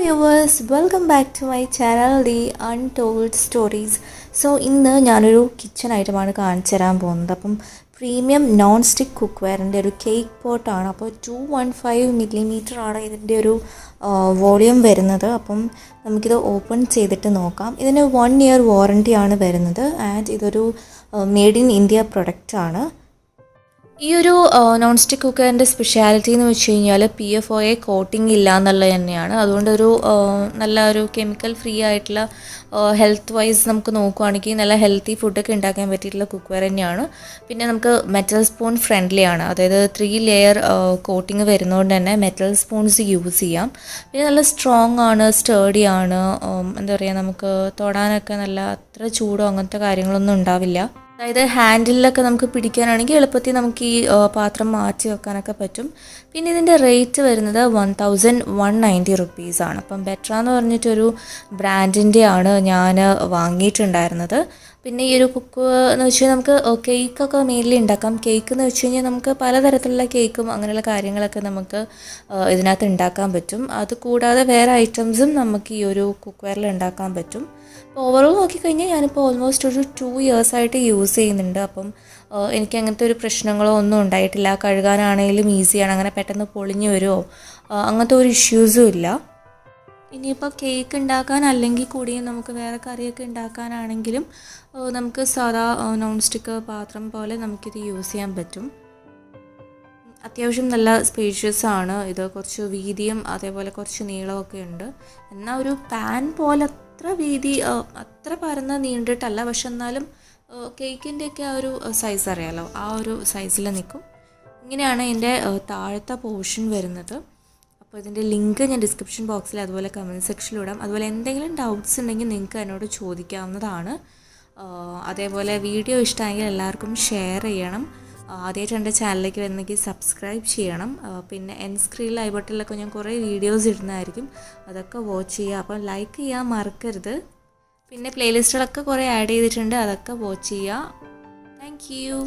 viewers, welcome back to my channel The Untold Stories. So ഇന്ന് ഞാനൊരു kitchen ഐറ്റമാണ് കാണിച്ചു തരാൻ പോകുന്നത്. അപ്പം പ്രീമിയം നോൺ സ്റ്റിക്ക് കുക്ക് വെയറിൻ്റെ ഒരു കേക്ക് പോട്ടാണ്. അപ്പോൾ 215 മില്ലിമീറ്റർ ആണ് ഇതിൻ്റെ ഒരു വോളിയം വരുന്നത്. അപ്പം നമുക്കിത് ഓപ്പൺ ചെയ്തിട്ട് നോക്കാം. ഇതിന് 1 year വാറൻറ്റി ആണ് വരുന്നത്. ആൻഡ് ഇതൊരു മെയ്ഡ് ഇൻ ഇന്ത്യ പ്രൊഡക്റ്റാണ്. ഈ ഒരു നോൺ സ്റ്റിക്ക് കുക്കറിൻ്റെ സ്പെഷ്യാലിറ്റി എന്ന് വെച്ച് കഴിഞ്ഞാൽ PFOA കോട്ടിംഗ് ഇല്ല എന്നുള്ളത് തന്നെയാണ്. അതുകൊണ്ടൊരു നല്ല ഒരു കെമിക്കൽ ഫ്രീ ആയിട്ടുള്ള ഹെൽത്ത് വൈസ് നമുക്ക് നോക്കുകയാണെങ്കിൽ നല്ല ഹെൽത്തി ഫുഡൊക്കെ ഉണ്ടാക്കാൻ പറ്റിയിട്ടുള്ള കുക്ക് വെയർ തന്നെയാണ്. പിന്നെ നമുക്ക് മെറ്റൽ സ്പൂൺ ഫ്രണ്ട്ലി ആണ്. അതായത് 3 ലെയർ കോട്ടിങ് വരുന്നതുകൊണ്ട് തന്നെ മെറ്റൽ സ്പൂൺസ് യൂസ് ചെയ്യാം. പിന്നെ നല്ല സ്ട്രോങ് ആണ്, സ്റ്റേഡി ആണ്. എന്താ പറയുക, നമുക്ക് തൊടാനൊക്കെ നല്ല അത്ര ചൂടോ അങ്ങനത്തെ കാര്യങ്ങളൊന്നും ഉണ്ടാവില്ല. അതായത് ഹാൻഡിലൊക്കെ നമുക്ക് പിടിക്കാനാണെങ്കിൽ എളുപ്പത്തിൽ നമുക്ക് ഈ പാത്രം മാറ്റി വെക്കാനൊക്കെ പറ്റും. പിന്നെ ഇതിൻ്റെ റേറ്റ് വരുന്നത് 1190 റുപ്പീസാണ്. അപ്പം ബെറ്റർ എന്ന് പറഞ്ഞിട്ടൊരു ബ്രാൻഡിൻ്റെ ആണ് ഞാൻ വാങ്ങിയിട്ടുണ്ടായിരുന്നത്. പിന്നെ ഈ ഒരു കുക്ക് എന്ന് വെച്ച് കഴിഞ്ഞാൽ നമുക്ക് കേക്കൊക്കെ മെയിൻലി ഉണ്ടാക്കാം. കേക്ക് എന്ന് വെച്ച് കഴിഞ്ഞാൽ നമുക്ക് പലതരത്തിലുള്ള കേക്കും അങ്ങനെയുള്ള കാര്യങ്ങളൊക്കെ നമുക്ക് ഇതിനകത്ത് ഉണ്ടാക്കാൻ പറ്റും. അത് കൂടാതെ വേറെ ഐറ്റംസും നമുക്ക് ഈ ഒരു കുക്ക് വെയറിൽ ഉണ്ടാക്കാൻ പറ്റും. അപ്പോൾ ഓവറോൾ നോക്കിക്കഴിഞ്ഞാൽ ഞാനിപ്പോൾ ഓൾമോസ്റ്റ് ഒരു 2 years ആയിട്ട് യൂസ് ചെയ്യുന്നുണ്ട്. അപ്പം എനിക്ക് അങ്ങനത്തെ ഒരു പ്രശ്നങ്ങളോ ഒന്നും ഉണ്ടായിട്ടില്ല. കഴുകാനാണെങ്കിലും ഈസിയാണ്, അങ്ങനെ പെട്ടെന്ന് പൊളിഞ്ഞു വരുമോ അങ്ങനത്തെ ഒരു ഇഷ്യൂസും ഇല്ല. ഇനിയിപ്പോൾ കേക്ക് ഉണ്ടാക്കാൻ അല്ലെങ്കിൽ കൂടിയും നമുക്ക് വേറെ കറിയൊക്കെ ഉണ്ടാക്കാനാണെങ്കിലും നമുക്ക് സാധാ നോൺ സ്റ്റിക്ക് പാത്രം പോലെ നമുക്കിത് യൂസ് ചെയ്യാൻ പറ്റും. അത്യാവശ്യം നല്ല സ്പേഷ്യസ് ആണ്. ഇത് കുറച്ച് വീതിയും അതേപോലെ കുറച്ച് നീളമൊക്കെ ഉണ്ട്. എന്നാൽ ഒരു പാൻ പോലെ അത്ര വീതി അത്ര പരന്ന് നീണ്ടിട്ടല്ല, പക്ഷെ എന്നാലും കേക്കിൻ്റെയൊക്കെ ആ ഒരു സൈസ് അറിയാമല്ലോ, ആ ഒരു സൈസിൽ നിൽക്കും. ഇങ്ങനെയാണ് ഇതിൻ്റെ താഴത്തെ പോർഷൻ വരുന്നത്. അപ്പോൾ ഇതിൻ്റെ ലിങ്ക് ഞാൻ ഡിസ്ക്രിപ്ഷൻ ബോക്സിൽ അതുപോലെ കമൻറ്റ് സെക്ഷനിൽ ഇടാം. അതുപോലെ എന്തെങ്കിലും ഡൗട്ട്സ് ഉണ്ടെങ്കിൽ നിങ്ങൾക്ക് എന്നോട് ചോദിക്കാവുന്നതാണ്. അതേപോലെ വീഡിയോ ഇഷ്ടമായെങ്കിൽ എല്ലാവർക്കും ഷെയർ ചെയ്യണം. ആദ്യമായിട്ട് എൻ്റെ ചാനലിലേക്ക് വരുന്നെങ്കിൽ സബ്സ്ക്രൈബ് ചെയ്യണം. പിന്നെ എൻ സ്ക്രീനിൽ ഐ ബട്ടണിലൊക്കെ ഞാൻ കുറേ വീഡിയോസ് ഇടുന്നതായിരിക്കും, അതൊക്കെ വാച്ച് ചെയ്യുക. അപ്പം ലൈക്ക് ചെയ്യാൻ മറക്കരുത്. പിന്നെ പ്ലേലിസ്റ്റുകളൊക്കെ കുറേ ആഡ് ചെയ്തിട്ടുണ്ട്, അതൊക്കെ വാച്ച് ചെയ്യുക. Thank you.